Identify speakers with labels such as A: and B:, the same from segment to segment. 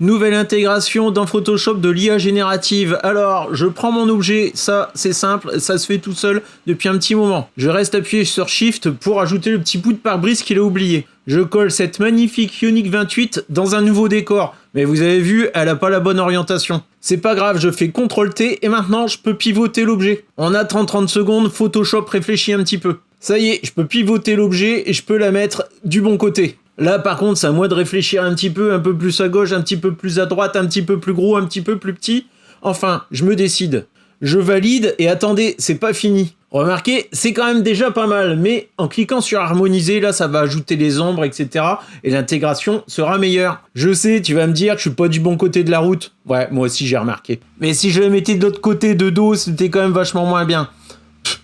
A: Nouvelle intégration dans Photoshop de l'IA générative. Alors, je prends mon objet, ça c'est simple, ça se fait tout seul depuis un petit moment. Je reste appuyé sur Shift pour ajouter le petit bout de pare-brise qu'il a oublié. Je colle cette magnifique Ioniq 28 dans un nouveau décor. Mais vous avez vu, elle a pas la bonne orientation. C'est pas grave, je fais CTRL-T et maintenant je peux pivoter l'objet. On attend 30 secondes, Photoshop réfléchit un petit peu. Ça y est, je peux pivoter l'objet et je peux la mettre du bon côté. Là, par contre, c'est à moi de réfléchir un peu plus à gauche, un petit peu plus à droite, un petit peu plus gros, un petit peu plus petit. Enfin, je me décide. Je valide et attendez, c'est pas fini. Remarquez, c'est quand même déjà pas mal, mais en cliquant sur harmoniser, là, ça va ajouter les ombres, etc. Et l'intégration sera meilleure. Je sais, tu vas me dire que je suis pas du bon côté de la route. Ouais, moi aussi j'ai remarqué. Mais si je la mettais de l'autre côté de dos, c'était quand même vachement moins bien.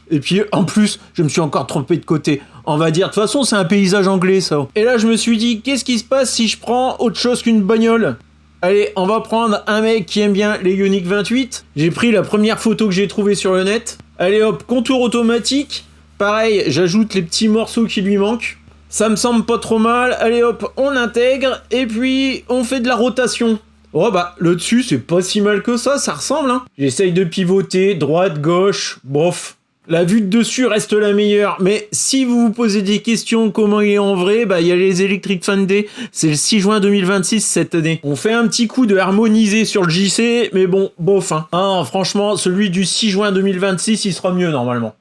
A: Et puis en plus, je me suis encore trompé de côté. On va dire, de toute façon, c'est un paysage anglais, ça. Et là, je me suis dit, qu'est-ce qui se passe si je prends autre chose qu'une bagnole ? Allez, on va prendre un mec qui aime bien les Ioniq 28. J'ai pris la première photo que j'ai trouvée sur le net. Allez hop, contour automatique. Pareil, j'ajoute les petits morceaux qui lui manquent. Ça me semble pas trop mal. Allez hop, on intègre. Et puis, on fait de la rotation. Oh bah, le dessus, c'est pas si mal que ça ressemble, hein. J'essaye de pivoter, droite, gauche, bof. La vue de dessus reste la meilleure, mais si vous vous posez des questions comment il est en vrai, bah il y a les Electric Fan Day, c'est le 6 juin 2026 cette année. On fait un petit coup de harmoniser sur le JC, mais bon, bof hein. Franchement, celui du 6 juin 2026, il sera mieux normalement.